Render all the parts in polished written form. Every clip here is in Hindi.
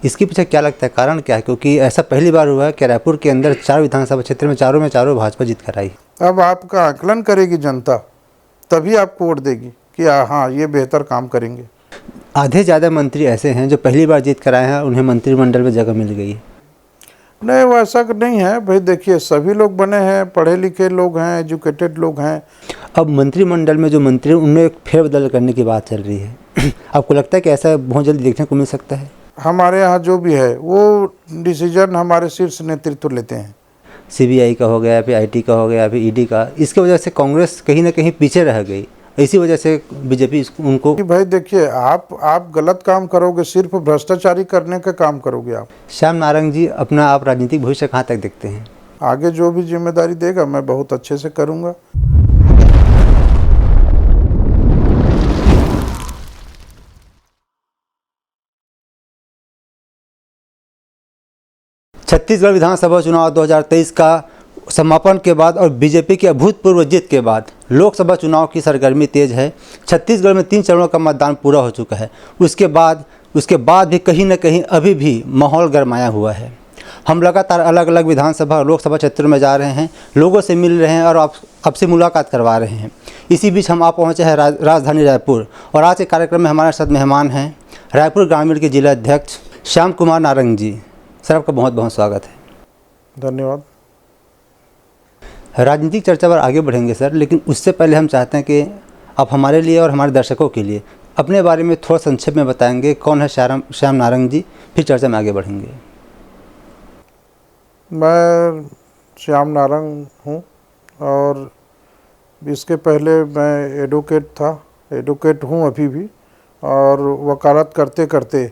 इसके पीछे क्या लगता है, कारण क्या है? क्योंकि ऐसा पहली बार हुआ है कि रायपुर के अंदर 4 विधानसभा क्षेत्र में चारों भाजपा जीत कर आई। अब आपका आकलन करेगी जनता, तभी आपको वोट देगी कि हाँ ये बेहतर काम करेंगे। आधे ज़्यादा मंत्री ऐसे हैं जो पहली बार जीत कर आए हैं, उन्हें मंत्रिमंडल में जगह मिल गई है। नहीं, वो ऐसा नहीं है भाई। देखिए, सभी लोग बने हैं, पढ़े लिखे लोग हैं, एजुकेटेड लोग हैं। अब मंत्रिमंडल में जो मंत्री उनमें एक फेरबदल करने की बात चल रही है आपको लगता है कि ऐसा बहुत जल्दी देखने को मिल सकता है? हमारे यहाँ जो भी है वो डिसीजन हमारे शीर्ष नेतृत्व लेते हैं। सीबीआई का हो गया, फिर आईटी का हो गया, फिर ईडी का। इसकी वजह से कांग्रेस कहीं ना कहीं पीछे रह गई, इसी वजह से बीजेपी उनको। कि भाई देखिए, आप गलत काम करोगे, सिर्फ भ्रष्टाचारी करने का काम करोगे आप। श्याम नारंग जी, अपना आप राजनीतिक भविष्य कहाँ तक देखते हैं? आगे जो भी जिम्मेदारी देगा मैं बहुत अच्छे से करूँगा। छत्तीसगढ़ विधानसभा चुनाव 2023 का समापन के बाद और बीजेपी की अभूतपूर्व जीत के बाद लोकसभा चुनाव की सरगर्मी तेज है। छत्तीसगढ़ में 3 चरणों का मतदान पूरा हो चुका है। उसके बाद भी कहीं न कहीं अभी भी माहौल गरमाया हुआ है। हम लगातार अलग अलग विधानसभा और लोकसभा क्षेत्रों में जा रहे हैं, लोगों से मिल रहे हैं और आपसे मुलाकात करवा रहे हैं। इसी बीच हम पहुँचे हैं राजधानी रायपुर, और आज के कार्यक्रम में हमारे साथ मेहमान हैं रायपुर ग्रामीण के जिला अध्यक्ष श्याम कुमार नारंग जी। सर, आपका बहुत बहुत स्वागत है। धन्यवाद। राजनीतिक चर्चा पर आगे बढ़ेंगे सर, लेकिन उससे पहले हम चाहते हैं कि आप हमारे लिए और हमारे दर्शकों के लिए अपने बारे में थोड़ा संक्षेप में बताएंगे। कौन है श्याम नारंग जी? फिर चर्चा में आगे बढ़ेंगे। मैं श्याम नारंग हूँ, और इसके पहले मैं एडवोकेट हूँ अभी भी। और वकालत करते करते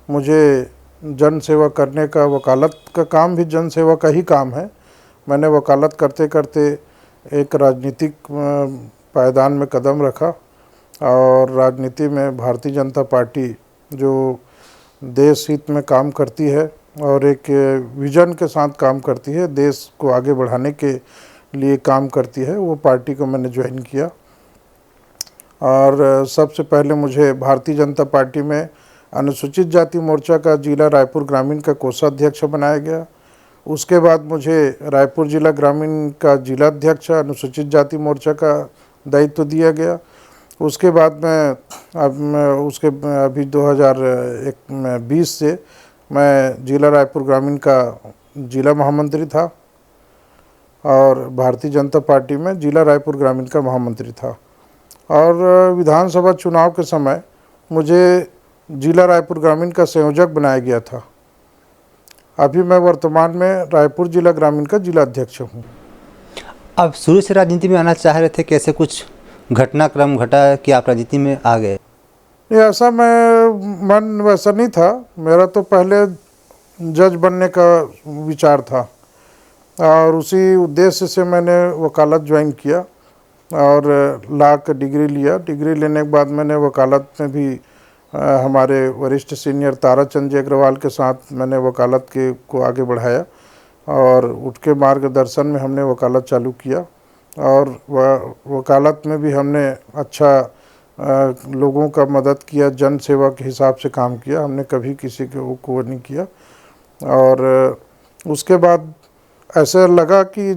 मुझे जन सेवा करने का, वकालत का काम भी जन सेवा का ही काम है। मैंने वकालत करते करते एक राजनीतिक पायदान में कदम रखा, और राजनीति में भारतीय जनता पार्टी जो देश हित में काम करती है और एक विजन के साथ काम करती है, देश को आगे बढ़ाने के लिए काम करती है, वो पार्टी को मैंने ज्वाइन किया। और सबसे पहले मुझे भारतीय जनता पार्टी में अनुसूचित जाति मोर्चा का जिला रायपुर ग्रामीण का कोषाध्यक्ष बनाया गया। उसके बाद मुझे रायपुर जिला ग्रामीण का जिलाध्यक्ष अनुसूचित जाति मोर्चा का दायित्व दिया गया। उसके बाद अभी 2020 से मैं जिला रायपुर ग्रामीण का जिला महामंत्री था, और भारतीय जनता पार्टी में जिला रायपुर ग्रामीण का महामंत्री था। और विधानसभा चुनाव के समय मुझे जिला रायपुर ग्रामीण का संयोजक बनाया गया था। अभी मैं वर्तमान में रायपुर जिला ग्रामीण का जिला अध्यक्ष हूँ। आप शुरू से राजनीति में आना चाह रहे थे, कैसे कुछ घटनाक्रम घटा कि आप राजनीति में आ गए? नहीं, ऐसा मन वैसा नहीं था। मेरा तो पहले जज बनने का विचार था, और उसी उद्देश्य से मैंने वकालत ज्वाइन किया और लॉ का डिग्री लिया। डिग्री लेने के बाद मैंने वकालत में भी हमारे वरिष्ठ सीनियर ताराचंद जी अग्रवाल के साथ मैंने वकालत को आगे बढ़ाया, और उनके मार्गदर्शन में हमने वकालत चालू किया। और वकालत में भी हमने अच्छा लोगों का मदद किया, जन सेवा के हिसाब से काम किया। हमने कभी किसी को नहीं किया। और उसके बाद ऐसा लगा कि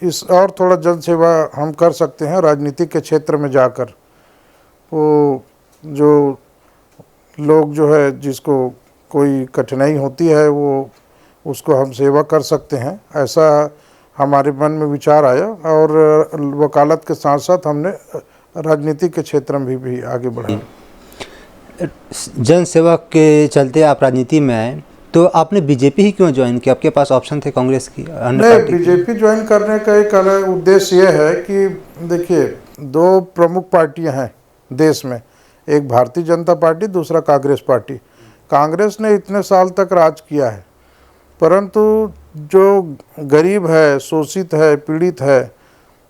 इस और थोड़ा जन सेवा हम कर सकते हैं राजनीतिक के क्षेत्र में जाकर। वो जो लोग जो है, जिसको कोई कठिनाई होती है, वो उसको हम सेवा कर सकते हैं, ऐसा हमारे मन में विचार आया। और वकालत के साथ साथ हमने राजनीति के क्षेत्र में भी आगे बढ़ा। जन सेवा के चलते आप राजनीति में आए, तो आपने बीजेपी ही क्यों ज्वाइन किया? आपके पास ऑप्शन थे कांग्रेस की? नहीं, बीजेपी ज्वाइन करने का एक अलग उद्देश्य ये है कि देखिए, 2 प्रमुख पार्टियां हैं देश में, एक भारतीय जनता पार्टी, दूसरा कांग्रेस पार्टी। कांग्रेस ने इतने साल तक राज किया है, परंतु जो गरीब है, शोषित है, पीड़ित है,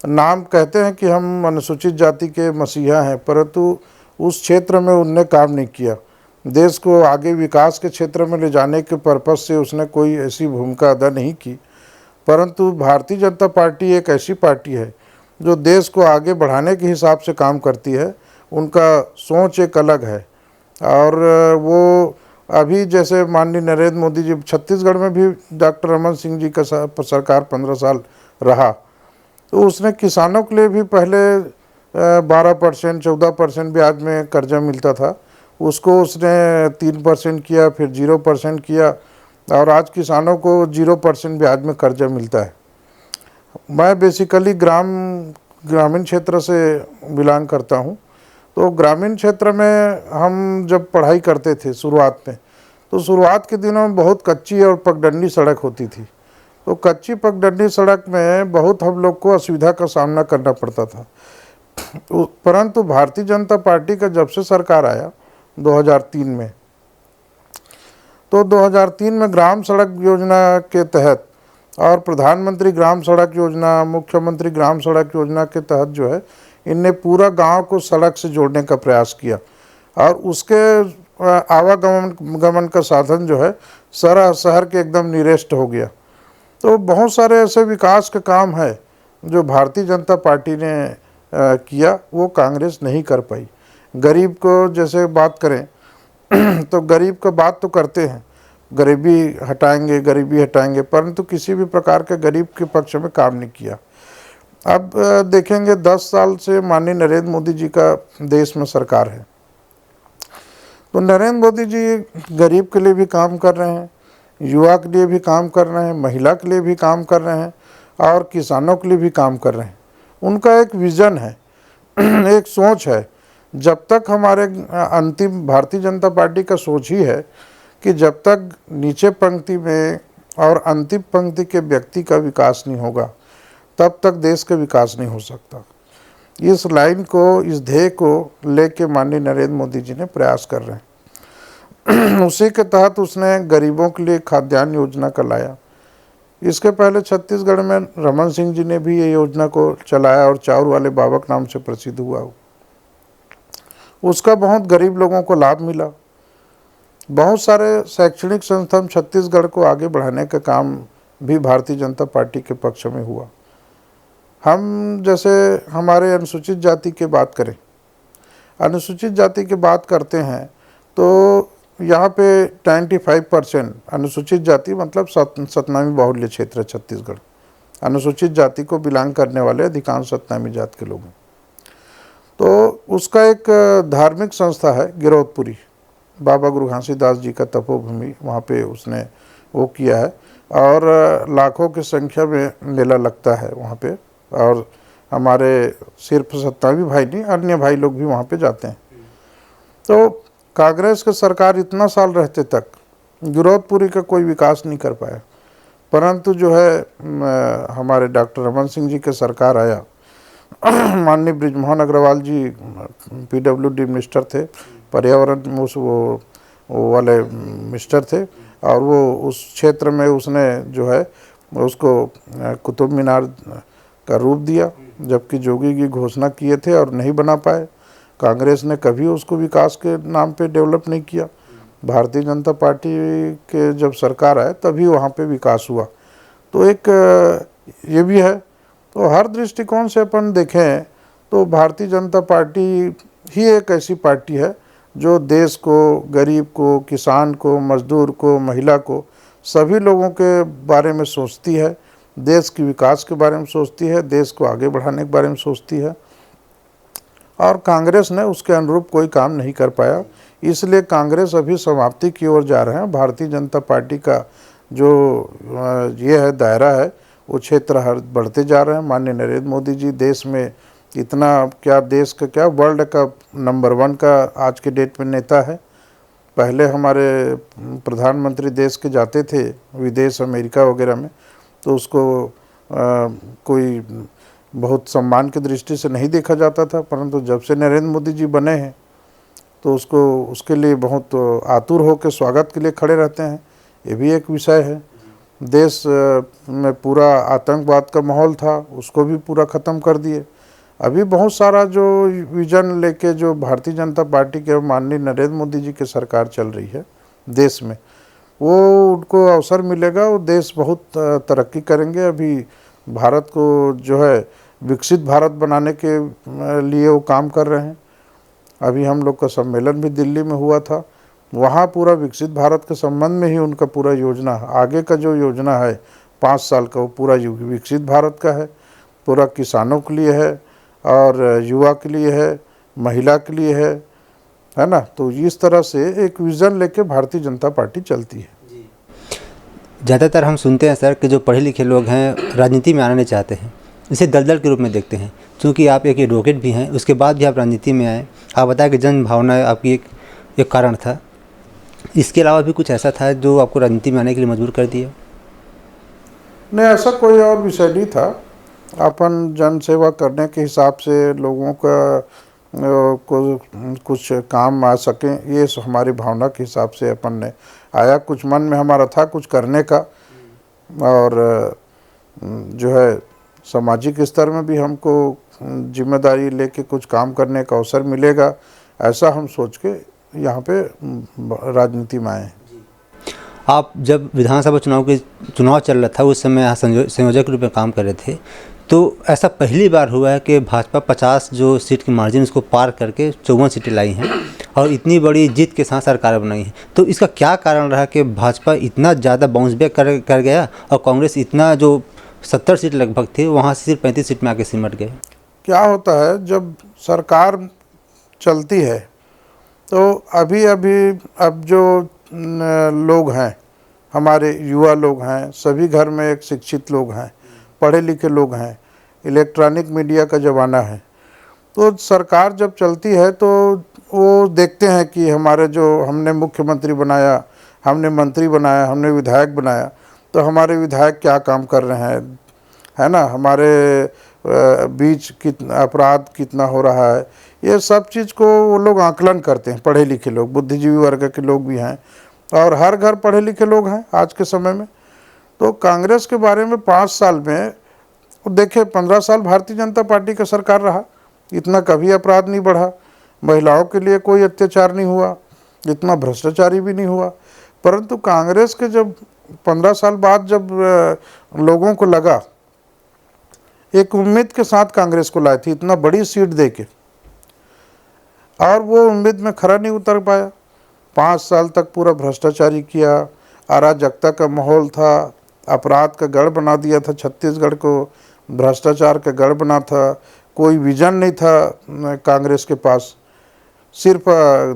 नाम कहते हैं कि हम अनुसूचित जाति के मसीहा हैं, परंतु उस क्षेत्र में उनने काम नहीं किया। देश को आगे विकास के क्षेत्र में ले जाने के पर्पज से उसने कोई ऐसी भूमिका अदा नहीं की। परंतु भारतीय जनता पार्टी एक ऐसी पार्टी है जो देश को आगे बढ़ाने के हिसाब से काम करती है। उनका सोच एक अलग है, और वो अभी जैसे माननीय नरेंद्र मोदी जी, छत्तीसगढ़ में भी डॉक्टर रमन सिंह जी का सरकार 15 साल रहा, तो उसने किसानों के लिए भी पहले 12% 14% ब्याज में कर्जा मिलता था, उसको उसने 3% किया, फिर 0% किया, और आज किसानों को 0% ब्याज में कर्जा मिलता है। मैं बेसिकली ग्रामीण क्षेत्र से बिलोंग करता हूँ, तो ग्रामीण क्षेत्र में हम जब पढ़ाई करते थे शुरुआत में, तो शुरुआत के दिनों में बहुत कच्ची और पगडंडी सड़क होती थी। तो कच्ची पगडंडी सड़क में बहुत हम लोग को असुविधा का सामना करना पड़ता था। परंतु भारतीय जनता पार्टी का जब से सरकार आया 2003 में, तो 2003 में ग्राम सड़क योजना के तहत और प्रधानमंत्री ग्राम सड़क योजना, मुख्यमंत्री ग्राम सड़क योजना के तहत जो है, इनने पूरा गांव को सड़क से जोड़ने का प्रयास किया, और उसके आवागमन का साधन जो है शहर के एकदम निरेस्ट हो गया। तो बहुत सारे ऐसे विकास के काम है जो भारतीय जनता पार्टी ने किया, वो कांग्रेस नहीं कर पाई। गरीब को जैसे बात करें तो गरीब का बात तो करते हैं, गरीबी हटाएंगे, परंतु किसी भी प्रकार के गरीब के पक्ष में काम नहीं किया। अब देखेंगे 10 साल से माननीय नरेंद्र मोदी जी का देश में सरकार है, तो नरेंद्र मोदी जी गरीब के लिए भी काम कर रहे हैं, युवा के लिए भी काम कर रहे हैं, महिला के लिए भी काम कर रहे हैं, और किसानों के लिए भी काम कर रहे हैं। उनका एक विज़न है, एक सोच है। जब तक हमारे अंतिम भारतीय जनता पार्टी का सोच ही है कि जब तक नीचे पंक्ति में और अंतिम पंक्ति के व्यक्ति का विकास नहीं होगा, तब तक देश का विकास नहीं हो सकता। इस लाइन को, इस ध्येय को लेके माननीय नरेंद्र मोदी जी ने प्रयास कर रहे हैं। उसी के तहत उसने गरीबों के लिए खाद्यान्न योजना का लाया। इसके पहले छत्तीसगढ़ में रमन सिंह जी ने भी ये योजना को चलाया और चाउर वाले बाबा के नाम से प्रसिद्ध हुआ। उसका बहुत गरीब लोगों को लाभ मिला। बहुत सारे शैक्षणिक संस्थान छत्तीसगढ़ को आगे बढ़ाने का काम भी भारतीय जनता पार्टी के पक्ष में हुआ। हम जैसे हमारे अनुसूचित जाति की बात करें, अनुसूचित जाति की बात करते हैं तो यहाँ पे 95% अनुसूचित जाति मतलब सतनामी बाहुल्य क्षेत्र है छत्तीसगढ़। अनुसूचित जाति को बिलोंग करने वाले अधिकांश सतनामी जात के लोग हैं। तो उसका एक धार्मिक संस्था है गिरौदपुरी, बाबा गुरु घासीदास जी का तपोभूमि, वहाँ पे उसने वो किया है, और लाखों की संख्या में मेला लगता है वहाँ पे, और हमारे सिर्फ सत्तावी भाई नहीं, अन्य भाई लोग भी वहाँ पे जाते हैं। तो कांग्रेस की सरकार इतना साल रहते तक गिरौदपुरी का कोई विकास नहीं कर पाया, परंतु जो है हमारे डॉक्टर रमन सिंह जी के सरकार आया, माननीय बृजमोहन अग्रवाल जी PWD मिनिस्टर थे, पर्यावरण वो वाले मिनिस्टर थे, और वो उस क्षेत्र में उसने जो है उसको कुतुब मीनार का रूप दिया, जबकि जोगी की घोषणा किए थे और नहीं बना पाए। कांग्रेस ने कभी उसको विकास के नाम पे डेवलप नहीं किया। भारतीय जनता पार्टी के जब सरकार आए तभी वहाँ पे विकास हुआ। तो एक ये भी है। तो हर दृष्टिकोण से अपन देखें तो भारतीय जनता पार्टी ही एक ऐसी पार्टी है जो देश को, गरीब को, किसान को, मजदूर को, महिला को, सभी लोगों के बारे में सोचती है, देश के विकास के बारे में सोचती है, देश को आगे बढ़ाने के बारे में सोचती है। और कांग्रेस ने उसके अनुरूप कोई काम नहीं कर पाया, इसलिए कांग्रेस अभी समाप्ति की ओर जा रहे हैं। भारतीय जनता पार्टी का जो ये है दायरा है, वो क्षेत्र हर बढ़ते जा रहे हैं। माननीय नरेंद्र मोदी जी देश में इतना क्या, देश का क्या, वर्ल्ड का नंबर 1 का आज के डेट में नेता है। पहले हमारे प्रधानमंत्री देश के जाते थे विदेश, अमेरिका वगैरह में, तो उसको कोई बहुत सम्मान की दृष्टि से नहीं देखा जाता था, परंतु जब से नरेंद्र मोदी जी बने हैं तो उसको, उसके लिए बहुत आतुर होकर स्वागत के लिए खड़े रहते हैं। ये भी एक विषय है। देश में पूरा आतंकवाद का माहौल था, उसको भी पूरा ख़त्म कर दिए। अभी बहुत सारा जो विजन लेके जो भारतीय जनता पार्टी के माननीय नरेंद्र मोदी जी की सरकार चल रही है देश में, वो उनको अवसर मिलेगा, वो देश बहुत तरक्की करेंगे। अभी भारत को जो है विकसित भारत बनाने के लिए वो काम कर रहे हैं। अभी हम लोग का सम्मेलन भी दिल्ली में हुआ था, वहाँ पूरा विकसित भारत के संबंध में ही उनका पूरा योजना, आगे का जो योजना है 5 साल का, वो पूरा विकसित भारत का है, पूरा किसानों के लिए है और युवा के लिए है, महिला के लिए है ना। तो इस तरह से एक विज़न लेके भारतीय जनता पार्टी चलती है। ज़्यादातर हम सुनते हैं सर कि जो पढ़े लिखे लोग हैं राजनीति में आना नहीं चाहते हैं, इसे दलदल के रूप में देखते हैं। क्योंकि आप एक एडवोकेट भी हैं, उसके बाद भी आप राजनीति में आए। आप बताएं कि जन भावना आपकी एक कारण था, इसके अलावा भी कुछ ऐसा था जो आपको राजनीति में आने के लिए मजबूर कर दिया? नहीं, ऐसा कोई और विषय नहीं था। अपन जन सेवा करने के हिसाब से लोगों का कुछ काम आ सकें, ये हमारी भावना के हिसाब से अपन ने आया। कुछ मन में हमारा था कुछ करने का, और जो है सामाजिक स्तर में भी हमको जिम्मेदारी लेके कुछ काम करने का अवसर मिलेगा, ऐसा हम सोच के यहाँ पे राजनीति में आए हैं। आप जब विधानसभा चुनाव चल रहा था उस समय यहाँ संयोजक के रूप में काम कर रहे थे, तो ऐसा पहली बार हुआ है कि भाजपा 50 जो सीट की मार्जिन उसको पार करके 54 सीटें लाई हैं और इतनी बड़ी जीत के साथ सरकार बनाई है। तो इसका क्या कारण रहा कि भाजपा इतना ज़्यादा बाउंस बैक कर गया और कांग्रेस इतना जो 70 सीट लगभग थी वहाँ से सिर्फ 35 सीट में आके सिमट गए? क्या होता है, जब सरकार चलती है तो अभी अब जो लोग हैं, हमारे युवा लोग हैं, सभी घर में एक शिक्षित लोग हैं, पढ़े लिखे लोग हैं, इलेक्ट्रॉनिक मीडिया का ज़माना है। तो सरकार जब चलती है तो वो देखते हैं कि हमारे जो हमने मुख्यमंत्री बनाया, हमने मंत्री बनाया, हमने विधायक बनाया, तो हमारे विधायक क्या काम कर रहे हैं, है ना, हमारे बीच कितना अपराध कितना हो रहा है, ये सब चीज़ को वो लोग आकलन करते हैं। पढ़े लिखे लोग, बुद्धिजीवी वर्ग के लोग भी हैं और हर घर पढ़े लिखे लोग हैं आज के समय में। तो कांग्रेस के बारे में 5 साल में देखिए, 15 साल भारतीय जनता पार्टी का सरकार रहा, इतना कभी अपराध नहीं बढ़ा, महिलाओं के लिए कोई अत्याचार नहीं हुआ, इतना भ्रष्टाचारी भी नहीं हुआ। परंतु कांग्रेस के जब 15 साल बाद जब लोगों को लगा, एक उम्मीद के साथ कांग्रेस को लाई थी इतना बड़ी सीट देके, और वो उम्मीद में खरा नहीं उतर पाया। 5 साल तक पूरा भ्रष्टाचारी किया, अराजकता का माहौल था, अपराध का गढ़ बना दिया था, छत्तीसगढ़ को भ्रष्टाचार का गढ़ बना था। कोई विजन नहीं था कांग्रेस के पास, सिर्फ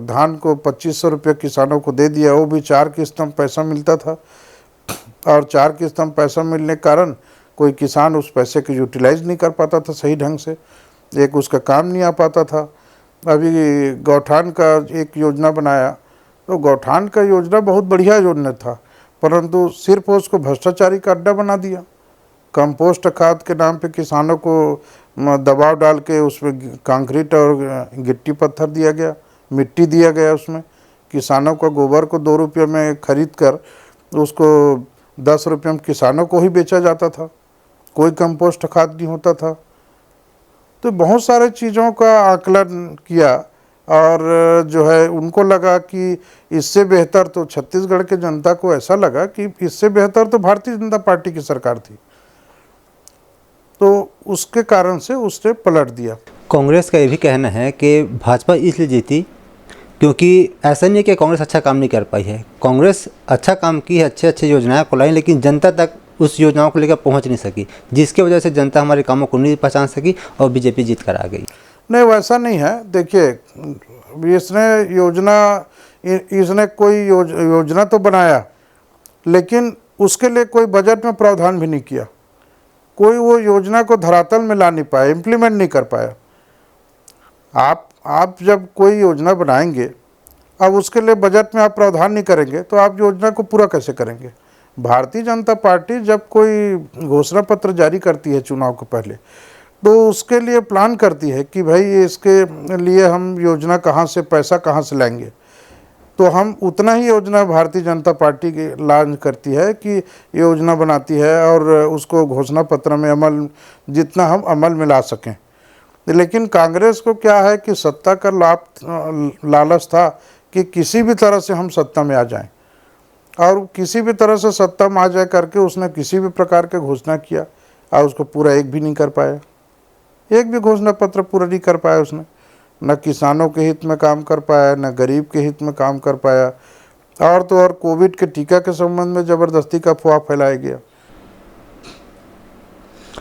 धान को 2500 रुपये किसानों को दे दिया, वो भी 4 किस्तों में पैसा मिलता था, और 4 किस्तों में पैसा मिलने के कारण कोई किसान उस पैसे को यूटिलाइज नहीं कर पाता था सही ढंग से, एक उसका काम नहीं आ पाता था। अभी गौठान का एक योजना बनाया, तो गौठान का योजना बहुत बढ़िया योजना था, परंतु सिर्फ उसको भ्रष्टाचारी का अड्डा बना दिया। कंपोस्ट खाद के नाम पे किसानों को दबाव डाल के उसमें कंक्रीट और गिट्टी पत्थर दिया गया, मिट्टी दिया गया, उसमें किसानों को गोबर को 2 रुपये में खरीद कर उसको 10 रुपये में किसानों को ही बेचा जाता था, कोई कंपोस्ट खाद नहीं होता था। तो बहुत सारे चीज़ों का आकलन किया और जो है उनको लगा कि इससे बेहतर, तो छत्तीसगढ़ के जनता को ऐसा लगा कि इससे बेहतर तो भारतीय जनता पार्टी की सरकार थी, तो उसके कारण से उसने पलट दिया। कांग्रेस का ये भी कहना है कि भाजपा इसलिए जीती क्योंकि ऐसा नहीं है कि कांग्रेस अच्छा काम नहीं कर पाई है, कांग्रेस अच्छा काम की है, अच्छे अच्छे योजनाएं को लाई, लेकिन जनता तक उस योजनाओं को लेकर पहुंच नहीं सकी, जिसके वजह से जनता हमारे कामों को नहीं पहचान सकी और बीजेपी जीत कर आ गई। नहीं, वैसा नहीं है। देखिए, इसने कोई योजना तो बनाया, लेकिन उसके लिए कोई बजट में प्रावधान भी नहीं किया, कोई वो योजना को धरातल में ला नहीं पाया, इम्प्लीमेंट नहीं कर पाया। आप जब कोई योजना बनाएंगे, अब उसके लिए बजट में आप प्रावधान नहीं करेंगे तो आप योजना को पूरा कैसे करेंगे? भारतीय जनता पार्टी जब कोई घोषणा पत्र जारी करती है चुनाव के पहले, तो उसके लिए प्लान करती है कि भाई इसके लिए हम योजना कहाँ से, पैसा कहाँ से लाएंगे। तो हम उतना ही योजना भारतीय जनता पार्टी की लॉन्च करती है कि योजना बनाती है और उसको घोषणा पत्र में जितना हम अमल में ला सकें। लेकिन कांग्रेस को क्या है कि सत्ता का लालच था कि किसी भी तरह से हम सत्ता में आ जाएं, और किसी भी तरह से सत्ता में आ जाए करके उसने किसी भी प्रकार के घोषणा किया और उसको पूरा एक भी नहीं कर पाया, एक भी घोषणा पत्र पूरा नहीं कर पाया उसने। न किसानों के हित में काम कर पाया, न गरीब के हित में काम कर पाया, और तो और कोविड के टीका के संबंध में ज़बरदस्ती का अफवाह फैलाया गया।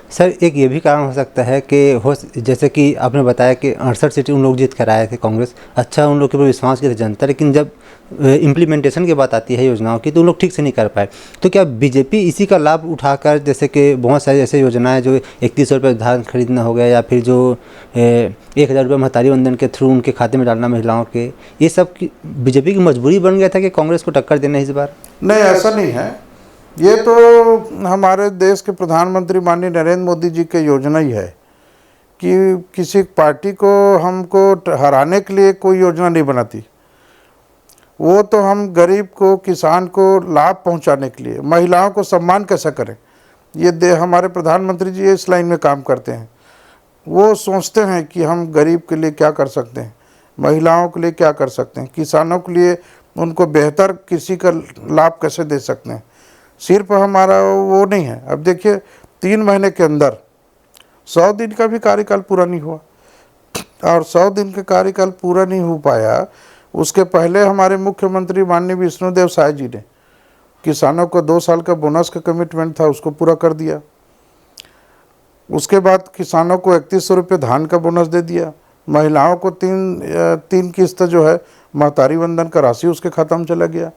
सर एक ये भी कारण हो सकता है कि जैसे कि आपने बताया कि 68 सीटें उन लोग जीत कर आए थे कांग्रेस, अच्छा उन लोग के ऊपर विश्वास की थी जनता, लेकिन जब इम्प्लीमेंटेशन की बात आती है योजनाओं की तो उन लोग ठीक से नहीं कर पाए। तो क्या बीजेपी इसी का लाभ उठाकर, जैसे कि बहुत सारी ऐसे योजनाएं जो 3100 रुपये धान खरीदना हो गया, या फिर जो 1000 रुपये महतारी वंदन के थ्रू उनके खाते में डालना महिलाओं के, ये सब की बीजेपी की मजबूरी बन गया था कि कांग्रेस को टक्कर देना इस बार? नहीं, ऐसा नहीं है। ये तो हमारे देश के प्रधानमंत्री माननीय नरेंद्र मोदी जी की योजना ही है कि किसी पार्टी को हमको हराने के लिए कोई योजना नहीं बनाती। वो तो हम गरीब को, किसान को लाभ पहुंचाने के लिए, महिलाओं को सम्मान कैसा करें, ये हमारे प्रधानमंत्री जी इस लाइन में काम करते हैं। वो सोचते हैं कि हम गरीब के लिए क्या कर सकते हैं, महिलाओं के लिए क्या कर सकते हैं, किसानों के लिए उनको बेहतर किसी का लाभ कैसे दे सकते हैं। सिर्फ हमारा वो नहीं है। अब देखिए 3 महीने के अंदर 100 दिन का भी कार्यकाल पूरा नहीं हुआ, और 100 दिन का कार्यकाल पूरा नहीं हो पाया, उसके पहले हमारे मुख्यमंत्री माननीय विष्णुदेव साय जी ने किसानों को 2 साल का बोनस का कमिटमेंट था उसको पूरा कर दिया। उसके बाद किसानों को 3100 रुपये धान का बोनस दे दिया। महिलाओं को तीन किस्त जो है महतारी वंदन का राशि उसके खाता में चला गया।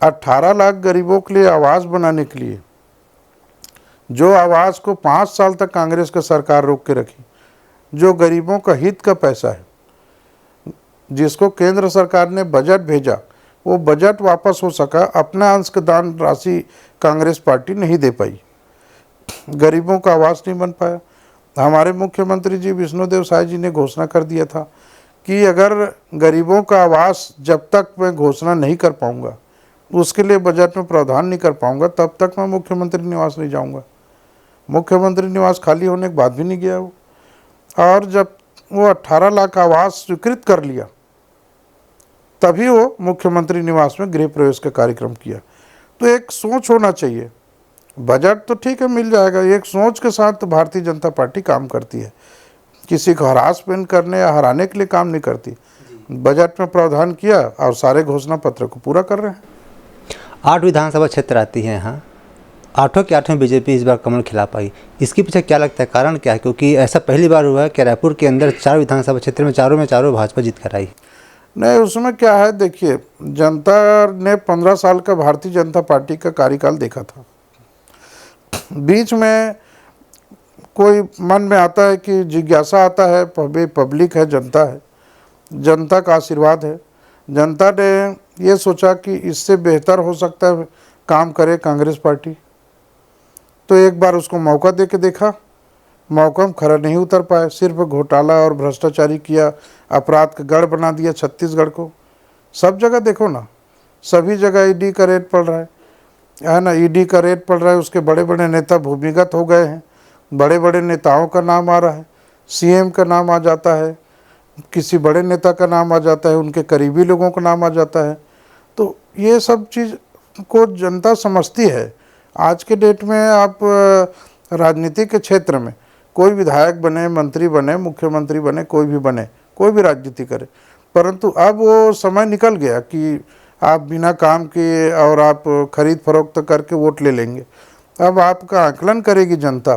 18 लाख गरीबों के लिए आवास बनाने के लिए, जो आवास को 5 साल तक कांग्रेस की सरकार रोक के रखी, जो गरीबों का हित का पैसा है, जिसको केंद्र सरकार ने बजट भेजा, वो बजट वापस हो सका, अपना अंश का दान राशि कांग्रेस पार्टी नहीं दे पाई, गरीबों का आवास नहीं बन पाया। हमारे मुख्यमंत्री जी विष्णुदेव साय जी ने घोषणा कर दिया था कि अगर गरीबों का आवास जब तक मैं घोषणा नहीं कर पाऊंगा, उसके लिए बजट में प्रावधान नहीं कर पाऊंगा, तब तक मैं मुख्यमंत्री निवास नहीं जाऊंगा। मुख्यमंत्री निवास खाली होने के बाद भी नहीं गया वो, और जब वो 18 लाख आवास स्वीकृत कर लिया तभी वो मुख्यमंत्री निवास में गृह प्रवेश का कार्यक्रम किया। तो एक सोच होना चाहिए। बजट तो ठीक है मिल जाएगा, एक सोच के साथ भारतीय जनता पार्टी काम करती है, किसी को हरासमेंट करने या हराने के लिए काम नहीं करती। बजट में प्रावधान किया और सारे घोषणा पत्र को पूरा कर रहे हैं। 8 विधानसभा क्षेत्र आती हैं यहाँ, 8 के 8 में बीजेपी इस बार कमल खिला पाई, इसके पीछे क्या लगता है, कारण क्या है? क्योंकि ऐसा पहली बार हुआ है कि रायपुर के अंदर 4 विधानसभा क्षेत्र में चारों भाजपा जीत कर आई। नहीं, उसमें क्या है, देखिए जनता ने 15 साल का भारतीय जनता पार्टी का कार्यकाल देखा था। बीच में कोई मन में आता है कि जिज्ञासा आता है, पब्लिक है, जनता है, जनता का आशीर्वाद है, जनता ने ये सोचा कि इससे बेहतर हो सकता है काम करे कांग्रेस पार्टी, तो एक बार उसको मौका दे के देखा। मौका में खरा नहीं उतर पाए, सिर्फ घोटाला और भ्रष्टाचारी किया, अपराध का गढ़ बना दिया छत्तीसगढ़ को। सब जगह देखो ना, सभी जगह ईडी का रेड पड़ रहा है ना, ईडी का रेड पड़ रहा है। उसके बड़े बड़े नेता भूमिगत हो गए हैं, बड़े बड़े नेताओं का नाम आ रहा है, सीएम का नाम आ जाता है, किसी बड़े नेता का नाम आ जाता है, उनके करीबी लोगों का नाम आ जाता है। तो ये सब चीज़ को जनता समझती है। आज के डेट में आप राजनीति के क्षेत्र में कोई विधायक बने, मंत्री बने, मुख्यमंत्री बने, कोई भी बने, कोई भी राजनीति करे, परंतु अब वो समय निकल गया कि आप बिना काम किए और आप खरीद फरोख्त करके वोट ले लेंगे। अब आपका आकलन करेगी जनता,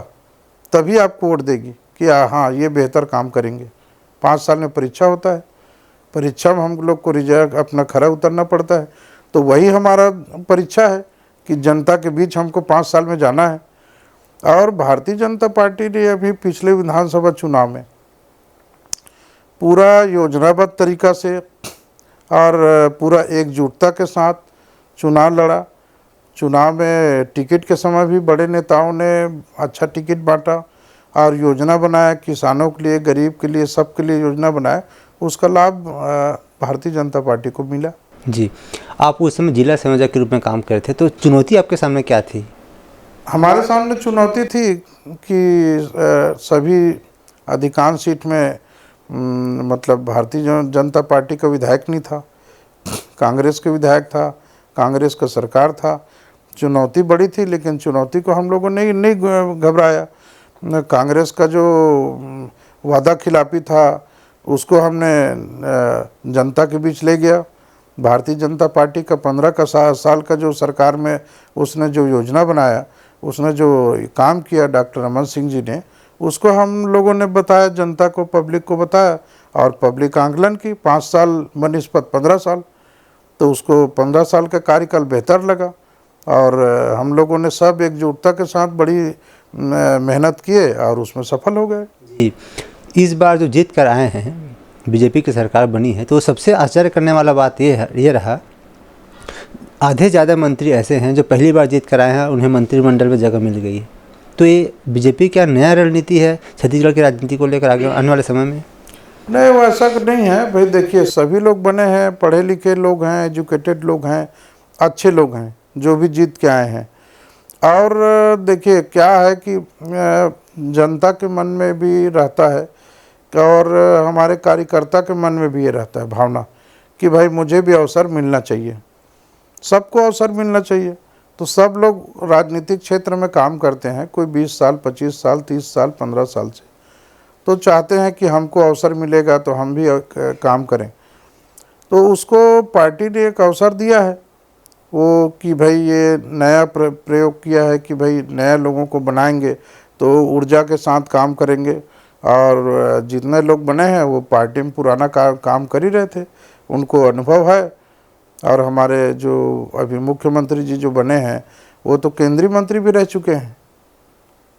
तभी आपको वोट देगी कि हाँ ये बेहतर काम करेंगे। 5 साल में परीक्षा होता है, परीक्षा में हम लोग को रिजल्ट अपना खरा उतरना पड़ता है। तो वही हमारा परीक्षा है कि जनता के बीच हमको 5 साल में जाना है। और भारतीय जनता पार्टी ने अभी पिछले विधानसभा चुनाव में पूरा योजनाबद्ध तरीका से और पूरा एकजुटता के साथ चुनाव लड़ा। चुनाव में टिकट के समय भी बड़े नेताओं ने अच्छा टिकट बांटा और योजना बनाया, किसानों के लिए, गरीब के लिए, सबके लिए योजना बनाया। उसका लाभ भारतीय जनता पार्टी को मिला। जी, आप उस समय जिला संयोजक के रूप में काम कर रहे थे, तो चुनौती आपके सामने क्या थी? हमारे सामने चुनौती थी कि सभी अधिकांश सीट में मतलब भारतीय जनता पार्टी का विधायक नहीं था, कांग्रेस के विधायक था, कांग्रेस का सरकार था। चुनौती बड़ी थी, लेकिन चुनौती को हम लोगों ने नहीं घबराया। कांग्रेस का जो वादा खिलाफी था, उसको हमने जनता के बीच ले गया। भारतीय जनता पार्टी का 15 साल का जो सरकार में उसने जो योजना बनाया, उसने जो काम किया डॉक्टर रमन सिंह जी ने, उसको हम लोगों ने बताया, जनता को, पब्लिक को बताया, और पब्लिक आंकलन की 5 साल बनिस्पत 15 साल, तो उसको 15 साल का कार्यकाल बेहतर लगा और हम लोगों ने सब एकजुटता के साथ बड़ी मेहनत किए और उसमें सफल हो गए। जी, इस बार जो जीत कर आए हैं, बीजेपी की सरकार बनी है, तो सबसे आश्चर्य करने वाला बात ये रहा, आधे ज़्यादा मंत्री ऐसे हैं जो पहली बार जीत कर आए हैं, उन्हें मंत्रिमंडल में जगह मिल गई है। तो ये बीजेपी क्या नया रणनीति है छत्तीसगढ़ की राजनीति को लेकर आगे आने वाले समय में? नहीं, वो ऐसा नहीं है भाई। देखिए, सभी लोग बने हैं, पढ़े लिखे लोग हैं, एजुकेटेड लोग हैं, अच्छे लोग हैं जो भी जीत के आए हैं। और देखिए क्या है कि जनता के मन में भी रहता है और हमारे कार्यकर्ता के मन में भी ये रहता है भावना कि भाई मुझे भी अवसर मिलना चाहिए, सबको अवसर मिलना चाहिए। तो सब लोग राजनीतिक क्षेत्र में काम करते हैं, कोई 20 साल, 25 साल, 30 साल, 15 साल से, तो चाहते हैं कि हमको अवसर मिलेगा तो हम भी काम करें। तो उसको पार्टी ने एक अवसर दिया है वो कि भाई ये नया प्रयोग किया है कि भाई नया लोगों को बनाएंगे तो ऊर्जा के साथ काम करेंगे। और जितने लोग बने हैं वो पार्टी में पुराना काम कर ही रहे थे, उनको अनुभव है। और हमारे जो अभी मुख्यमंत्री जी जो बने हैं वो तो केंद्रीय मंत्री भी रह चुके हैं,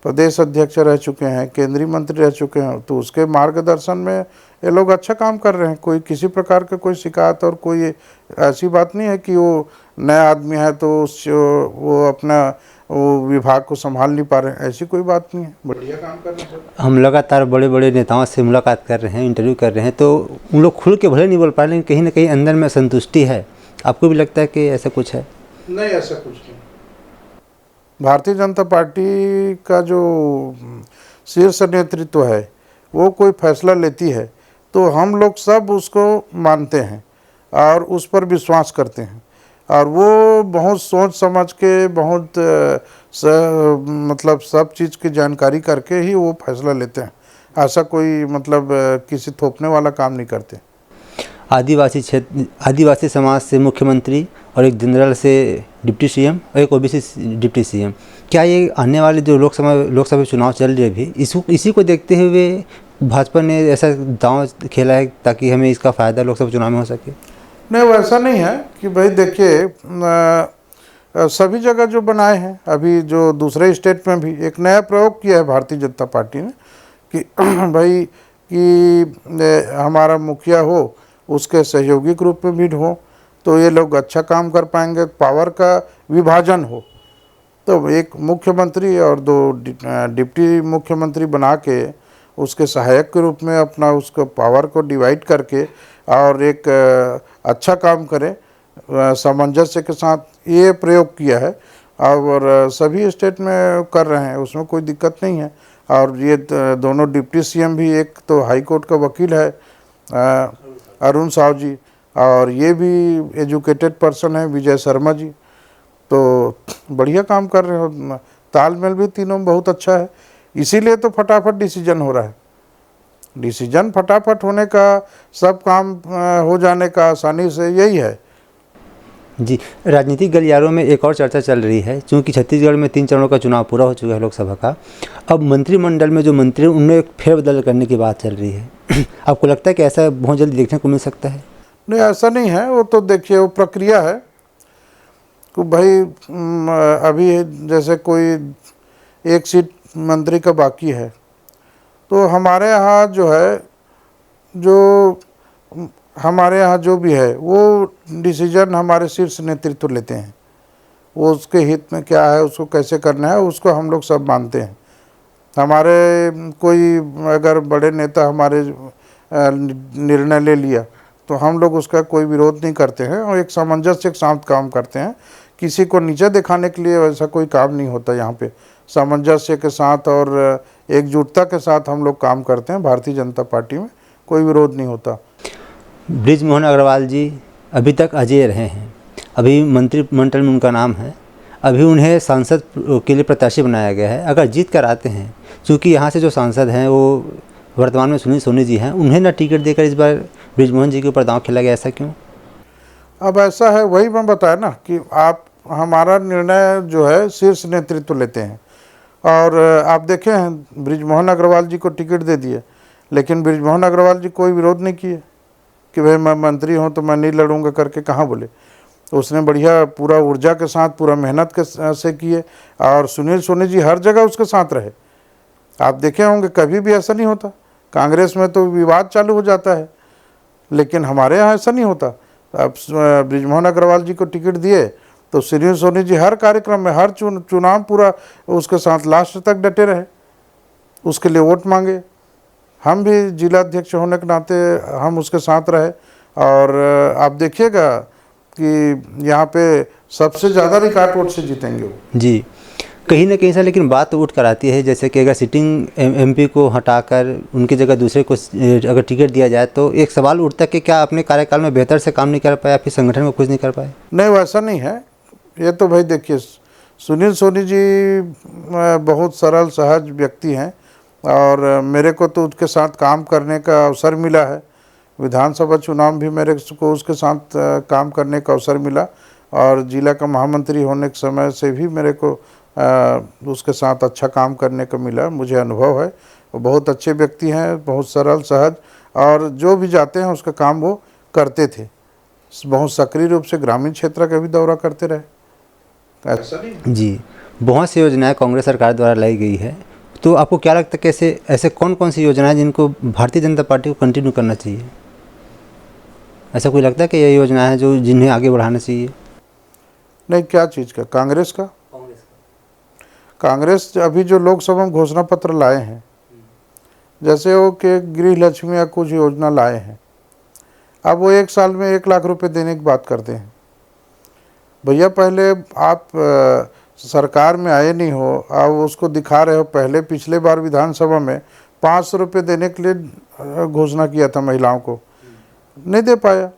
प्रदेश अध्यक्ष रह चुके हैं, केंद्रीय मंत्री रह चुके हैं। तो उसके मार्गदर्शन में ये लोग अच्छा काम कर रहे हैं। कोई किसी प्रकार का कोई शिकायत और कोई ऐसी बात नहीं है कि वो नया आदमी है तो वो अपना वो विभाग को संभाल नहीं पा रहे हैं, ऐसी कोई बात नहीं है। बढ़िया काम कर रहे हैं। हम लगातार बड़े बड़े नेताओं से मुलाकात कर रहे हैं, इंटरव्यू कर रहे हैं, तो उन लोग खुल के भले नहीं बोल पा रहे, लेकिन कहीं ना कहीं अंदर में संतुष्टि है। आपको भी लगता है कि ऐसा कुछ है? नहीं, ऐसा कुछ नहीं। भारतीय जनता पार्टी का जो शीर्ष नेतृत्व है वो कोई फैसला लेती है तो हम लोग सब उसको मानते हैं और उस पर विश्वास करते हैं। और वो बहुत सोच समझ के, बहुत मतलब सब चीज़ की जानकारी करके ही वो फैसला लेते हैं। ऐसा कोई मतलब किसी थोपने वाला काम नहीं करते। आदिवासी क्षेत्र, आदिवासी समाज से मुख्यमंत्री और एक जनरल से डिप्टी सीएम और एक ओबीसी डिप्टी सीएम, क्या ये आने वाले जो लोकसभा चुनाव चल रहे भी इसी को देखते हुए भाजपा ने ऐसा दांव खेला है ताकि हमें इसका फ़ायदा लोकसभा चुनाव में हो सके? नहीं, वैसा नहीं है कि भाई देखिए सभी जगह जो बनाए हैं, अभी जो दूसरे स्टेट में भी एक नया प्रयोग किया है भारतीय जनता पार्टी ने कि भाई कि हमारा मुखिया हो, उसके सहयोगी रूप में भी हो तो ये लोग अच्छा काम कर पाएंगे। पावर का विभाजन हो तो एक मुख्यमंत्री और 2 डिप्टी मुख्यमंत्री बना के उसके सहायक के रूप में अपना उसको पावर को डिवाइड करके और एक अच्छा काम करें सामंजस्य के साथ, ये प्रयोग किया है और सभी स्टेट में कर रहे हैं, उसमें कोई दिक्कत नहीं है। और ये दोनों डिप्टी सीएम भी, एक तो हाई कोर्ट का वकील है अरुण साव जी, और ये भी एजुकेटेड पर्सन है विजय शर्मा जी, तो बढ़िया काम कर रहे हो। तालमेल भी तीनों में बहुत अच्छा है, इसीलिए तो फटाफट डिसीजन हो रहा है। डिसीजन फटाफट होने का, सब काम हो जाने का आसानी से यही है। जी, राजनीतिक गलियारों में एक और चर्चा चल रही है, क्योंकि छत्तीसगढ़ में 3 चरणों का चुनाव पूरा हो चुका है लोकसभा का। अब मंत्रिमंडल में जो मंत्री, उनमें एक फेरबदल करने की बात चल रही है। आपको लगता है कि ऐसा बहुत जल्दी देखने को मिल सकता है? नहीं, ऐसा नहीं है। वो तो देखिए वो प्रक्रिया है कि भाई अभी जैसे कोई एक सीट मंत्री का बाकी है तो हमारे यहाँ जो है, जो हमारे यहाँ जो भी है वो डिसीजन हमारे शीर्ष नेतृत्व लेते हैं। वो उसके हित में क्या है, उसको कैसे करना है, उसको हम लोग सब मानते हैं। हमारे कोई अगर बड़े नेता हमारे निर्णय ले लिया तो हम लोग उसका कोई विरोध नहीं करते हैं और एक सामंजस्य के साथ काम करते हैं। किसी को नीचे दिखाने के लिए वैसा कोई काम नहीं होता यहाँ पे। सामंजस्य के साथ और एकजुटता के साथ हम लोग काम करते हैं। भारतीय जनता पार्टी में कोई विरोध नहीं होता। बृजमोहन अग्रवाल जी अभी तक अजय रहे हैं, अभी मंत्रिमंडल में उनका नाम है, अभी उन्हें सांसद के लिए प्रत्याशी बनाया गया है। अगर जीत कर आते हैं, चूँकि यहाँ से जो सांसद हैं वो वर्तमान में सुनील सोनी जी हैं, उन्हें ना टिकट देकर इस बार बृजमोहन जी के ऊपर दांव खेला गया, ऐसा क्यों? अब ऐसा है, वही मैं बताया ना कि आप हमारा निर्णय जो है शीर्ष नेतृत्व लेते हैं। और आप देखे हैं बृजमोहन अग्रवाल जी को टिकट दे दिए, लेकिन बृजमोहन अग्रवाल जी कोई विरोध नहीं किए कि भाई मैं मंत्री हूं तो मैं नहीं लड़ूंगा करके, कहाँ बोले। उसने बढ़िया पूरा ऊर्जा के साथ, पूरा मेहनत के से किए, और सुनील सोनी जी हर जगह उसके साथ रहे। आप देखे होंगे कभी भी ऐसा नहीं होता। कांग्रेस में तो विवाद चालू हो जाता है, लेकिन हमारे यहाँ ऐसा नहीं होता। अब बृजमोहन अग्रवाल जी को टिकट दिए तो सुनील सोनी जी हर कार्यक्रम में, हर चुनाव पूरा उसके साथ लास्ट तक डटे रहे, उसके लिए वोट मांगे। हम भी जिला अध्यक्ष होने के नाते हम उसके साथ रहे। और आप देखिएगा कि यहाँ पे सबसे ज़्यादा रिकॉर्ड वोट से जीतेंगे वो। जी, कहीं ना कहीं से लेकिन बात तो उठ कर आती है, जैसे कि अगर सिटिंग एमपी को हटाकर उनकी जगह दूसरे को अगर टिकट दिया जाए तो एक सवाल उठता है कि क्या अपने कार्यकाल में बेहतर से काम नहीं कर पाए, फिर संगठन में कुछ नहीं कर पाए? नहीं, वैसा नहीं है। ये तो भाई देखिए, सुनील सोनी जी बहुत सरल सहज व्यक्ति हैं, और मेरे को तो उसके साथ काम करने का अवसर मिला है। विधानसभा चुनाव भी मेरे को उसके साथ काम करने का अवसर मिला, और जिला का महामंत्री होने के समय से भी मेरे को उसके साथ अच्छा काम करने को मिला, मुझे अनुभव है। वो बहुत अच्छे व्यक्ति हैं, बहुत सरल सहज, और जो भी जाते हैं उसका काम वो करते थे। बहुत सक्रिय रूप से ग्रामीण क्षेत्र का भी दौरा करते रहे। ऐसा नहीं जी, बहुत सी योजनाएं कांग्रेस सरकार द्वारा लाई गई है, तो आपको क्या लगता है कैसे ऐसे कौन कौन सी योजनाएं जिनको भारतीय जनता पार्टी को कंटिन्यू करना चाहिए? ऐसा कोई लगता है कि ये योजना है जो जिन्हें आगे बढ़ाना चाहिए? नहीं, क्या चीज़ का? कांग्रेस का? कांग्रेस अभी जो लोकसभा में घोषणा पत्र लाए हैं, जैसे वो कि गृह लक्ष्मी या कुछ योजना लाए हैं, अब वो 1 साल में 1 लाख रुपए देने की बात करते हैं। भैया पहले आप सरकार में आए नहीं हो, अब उसको दिखा रहे हो। पहले पिछले बार विधानसभा में 500 रुपये देने के लिए घोषणा किया था महिलाओं को, नहीं दे पाया।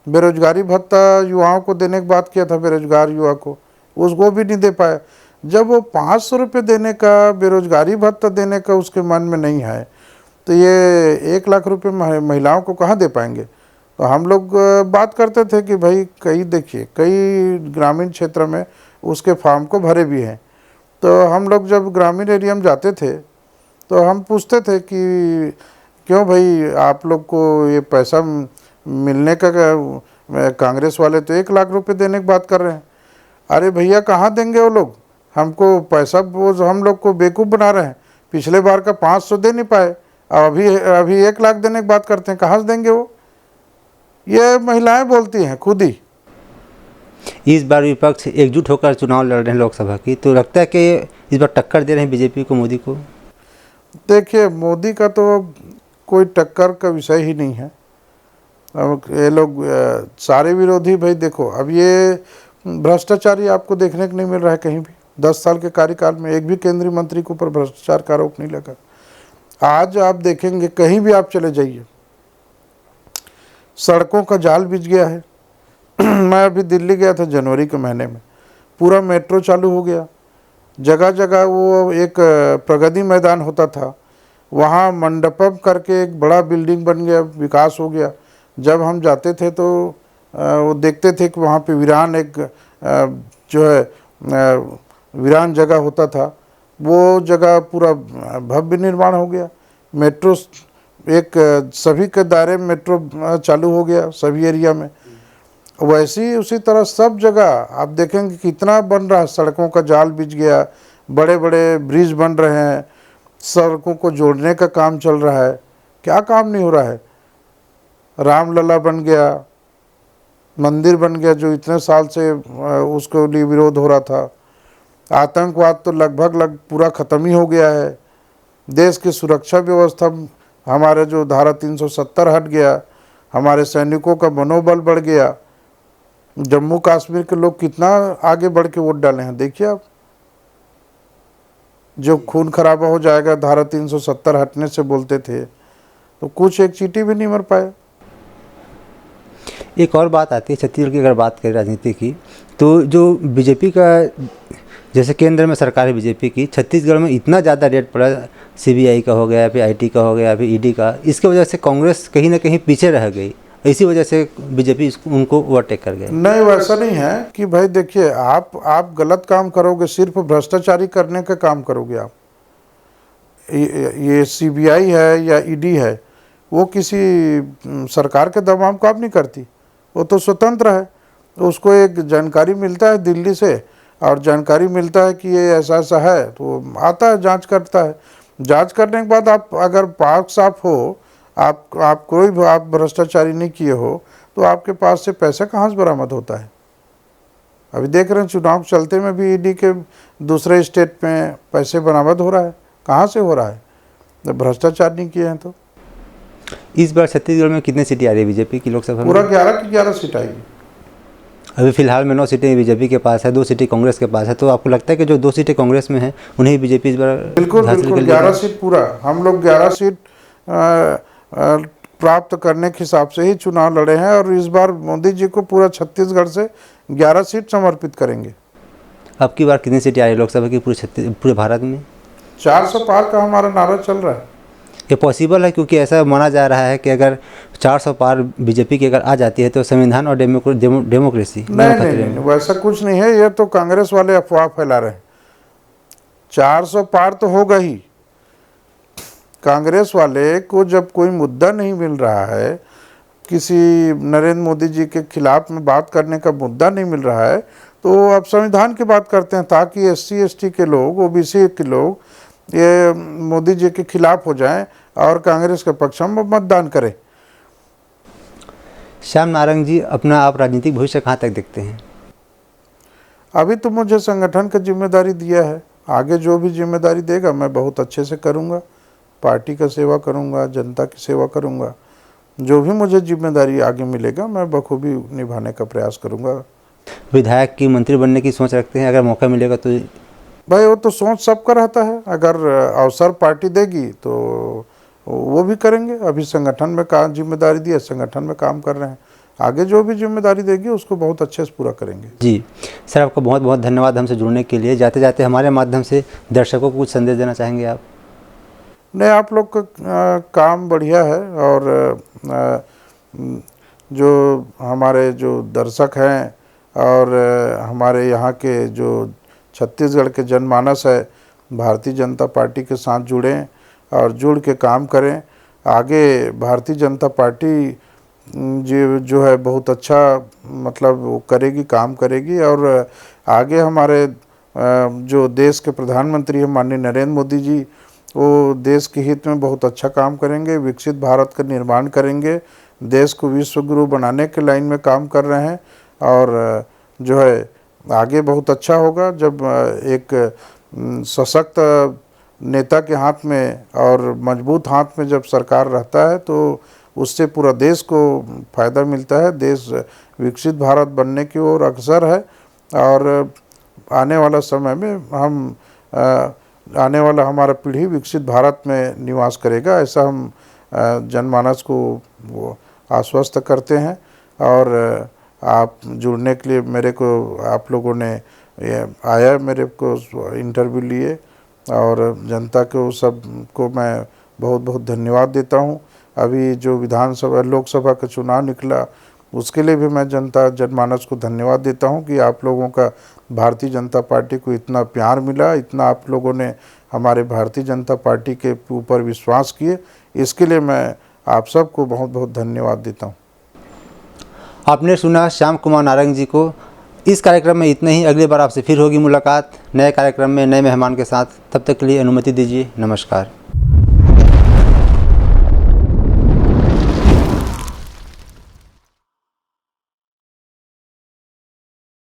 बेरोजगारी भत्ता युवाओं को देने की बात किया था, बेरोजगार युवा को, उसको भी नहीं दे पाया। जब वो 500 रुपये देने का, बेरोजगारी भत्ता देने का उसके मन में नहीं है, तो ये 1 लाख रुपये महिलाओं को कहाँ दे पाएंगे? तो हम लोग बात करते थे कि भाई कई ग्रामीण क्षेत्र में उसके फॉर्म को भरे भी हैं। तो हम लोग जब ग्रामीण एरिया में जाते थे तो हम पूछते थे कि क्यों भाई आप लोग को ये पैसा मिलने का, कांग्रेस वाले तो 1 लाख रुपए देने की बात कर रहे हैं। अरे भैया कहाँ देंगे वो लोग हमको पैसा? वो हम लोग को बेवकूफ़ बना रहे हैं। पिछले बार का 500 दे नहीं पाए, अब अभी 1 लाख देने की बात करते हैं, कहाँ से देंगे वो? ये महिलाएं बोलती हैं खुद ही। इस बार विपक्ष एकजुट होकर चुनाव लड़ रहे हैं लोकसभा की, तो लगता है कि इस बार टक्कर दे रहे हैं बीजेपी को, मोदी को? देखिए, मोदी का तो कोई टक्कर का विषय ही नहीं है। अब ये लोग सारे विरोधी, भाई देखो, अब ये भ्रष्टाचारी आपको देखने को नहीं मिल रहा है कहीं भी। 10 साल के कार्यकाल में एक भी केंद्रीय मंत्री के ऊपर भ्रष्टाचार का आरोप नहीं लगा। आज आप देखेंगे कहीं भी आप चले जाइए, सड़कों का जाल बिछ गया है। मैं अभी दिल्ली गया था जनवरी के महीने में, पूरा मेट्रो चालू हो गया। जगह जगह वो एक प्रगति मैदान होता था, वहाँ मंडपम करके एक बड़ा बिल्डिंग बन गया, विकास हो गया। जब हम जाते थे तो वो देखते थे कि वहाँ पे वीरान एक जो है वीरान जगह होता था, वो जगह पूरा भव्य निर्माण हो गया। मेट्रो एक सभी के दायरे में मेट्रो चालू हो गया सभी एरिया में। वैसे ही उसी तरह सब जगह आप देखेंगे कितना बन रहा है। सड़कों का जाल बिछ गया, बड़े बड़े ब्रिज बन रहे हैं, सड़कों को जोड़ने का काम चल रहा है। क्या काम नहीं हो रहा है? रामलला बन गया, मंदिर बन गया जो इतने साल से उसके लिए विरोध हो रहा था। आतंकवाद तो लगभग पूरा ख़त्म ही हो गया है। देश की सुरक्षा व्यवस्था, हमारे जो धारा 370 हट गया, हमारे सैनिकों का मनोबल बढ़ गया। जम्मू कश्मीर के लोग कितना आगे बढ़ के वोट डाले हैं, देखिए आप। जो खून खराबा हो जाएगा धारा 370 हटने से बोलते थे, तो कुछ एक चींटी भी नहीं मर पाए। एक और बात आती है छत्तीसगढ़ की, अगर बात करें राजनीति की, तो जो बीजेपी का जैसे केंद्र में सरकार है बीजेपी की, छत्तीसगढ़ में इतना ज़्यादा रेट पड़ा, सीबीआई का हो गया, फिर आईटी का हो गया, फिर ईडी का, इसकी वजह से कांग्रेस कहीं ना कहीं पीछे रह गई, इसी वजह से बीजेपी उनको ओवरटेक कर गए। नहीं, वैसा नहीं है कि भाई देखिए, आप गलत काम करोगे, सिर्फ भ्रष्टाचारी करने का काम करोगे आप। ये सीबीआई है या ईडी है, वो किसी सरकार के दबाव को आप नहीं करती, वो तो स्वतंत्र है। तो उसको एक जानकारी मिलता है दिल्ली से, और जानकारी मिलता है कि ये ऐसा ऐसा है, तो आता है, जांच करता है। जांच करने के बाद आप अगर पाक साफ हो, आप कोई भी आप भ्रष्टाचारी नहीं किए हो, तो आपके पास से पैसा कहाँ से बरामद होता है? अभी देख रहे हैं चुनाव चलते में भी ईडी के दूसरे स्टेट में पैसे बरामद हो रहा है, कहाँ से हो रहा है? जब भ्रष्टाचार नहीं किए हैं तो। इस बार छत्तीसगढ़ में कितनी सीटें आ रही है बीजेपी की लोकसभा में? पूरा 11 की 11 सीट आएगी। अभी फिलहाल में 9 सीटें बीजेपी के पास है, 2 सीटें कांग्रेस के पास है, तो आपको लगता है कि जो 2 सीटें कांग्रेस में हैं उन्हें बीजेपी इस बार बिल्कुल 11 सीट पूरा, हम लोग 11 सीट प्राप्त करने के हिसाब से ही चुनाव लड़े हैं, और इस बार मोदी जी को पूरा छत्तीसगढ़ से 11 सीट समर्पित करेंगे। अब की बार कितनी सीटें आ रही है लोकसभा की पूरे भारत में? 400 पार का हमारा नारा चल रहा है। ये पॉसिबल है, क्योंकि ऐसा माना जा रहा है कि अगर 400 पार बीजेपी की अगर आ जाती है तो संविधान और डेमोक्रेसी नहीं, वैसा कुछ नहीं है। ये तो कांग्रेस वाले अफवाह फैला रहे हैं। 400 पार तो होगा ही। कांग्रेस वाले को जब कोई मुद्दा नहीं मिल रहा है, किसी नरेंद्र मोदी जी के खिलाफ में बात करने का मुद्दा नहीं मिल रहा है, तो अब संविधान की बात करते हैं, ताकि SC ST के लोग, OBC के लोग ये मोदी जी के खिलाफ हो जाएं और कांग्रेस के पक्ष में मतदान करें। श्याम नारंग जी, अपना आप राजनीतिक भविष्य कहाँ तक देखते हैं? अभी तो मुझे संगठन की जिम्मेदारी दिया है, आगे जो भी जिम्मेदारी देगा मैं बहुत अच्छे से करूँगा। पार्टी का सेवा करूँगा, जनता की सेवा करूँगा। जो भी मुझे जिम्मेदारी आगे मिलेगा मैं बखूबी निभाने का प्रयास करूँगा। विधायक की मंत्री बनने की सोच रखते हैं? अगर मौका मिलेगा तो? भाई वो तो सोच सबका रहता है, अगर अवसर पार्टी देगी तो वो भी करेंगे। अभी संगठन में काम जिम्मेदारी दी है, संगठन में काम कर रहे हैं, आगे जो भी जिम्मेदारी देगी उसको बहुत अच्छे से पूरा करेंगे। जी सर, आपका बहुत बहुत धन्यवाद हमसे जुड़ने के लिए। जाते जाते हमारे माध्यम से दर्शकों को कुछ संदेश देना चाहेंगे आप? नहीं, आप लोग का काम बढ़िया है, और जो हमारे जो दर्शक हैं और हमारे यहाँ के जो छत्तीसगढ़ के जनमानस है, भारतीय जनता पार्टी के साथ जुड़ें और जुड़ के काम करें। आगे भारतीय जनता पार्टी जो है बहुत अच्छा मतलब वो करेगी, काम करेगी, और आगे हमारे जो देश के प्रधानमंत्री हैं माननीय नरेंद्र मोदी जी, वो देश के हित में बहुत अच्छा काम करेंगे, विकसित भारत का निर्माण करेंगे, देश को विश्व गुरु बनाने के लाइन में काम कर रहे हैं, और जो है आगे बहुत अच्छा होगा। जब एक सशक्त नेता के हाथ में और मजबूत हाथ में जब सरकार रहता है तो उससे पूरा देश को फ़ायदा मिलता है। देश विकसित भारत बनने की ओर अग्रसर है, और आने वाला समय में हम आने वाला हमारा पीढ़ी विकसित भारत में निवास करेगा, ऐसा हम जनमानस को आश्वस्त करते हैं। और आप जुड़ने के लिए मेरे को आप लोगों ने आया, मेरे को इंटरव्यू लिए, और जनता को सब को मैं बहुत बहुत धन्यवाद देता हूँ। अभी जो विधानसभा लोकसभा का चुनाव निकला उसके लिए भी मैं जनमानस को धन्यवाद देता हूँ कि आप लोगों का भारतीय जनता पार्टी को इतना प्यार मिला, इतना आप लोगों ने हमारे भारतीय जनता पार्टी के ऊपर विश्वास किए, इसके लिए मैं आप सबको बहुत बहुत धन्यवाद देता हूँ। आपने सुना श्याम कुमार नारंग जी को। इस कार्यक्रम में इतना ही। अगली बार आपसे फिर होगी मुलाकात नए कार्यक्रम में नए मेहमान के साथ। तब तक के लिए अनुमति दीजिए। नमस्कार।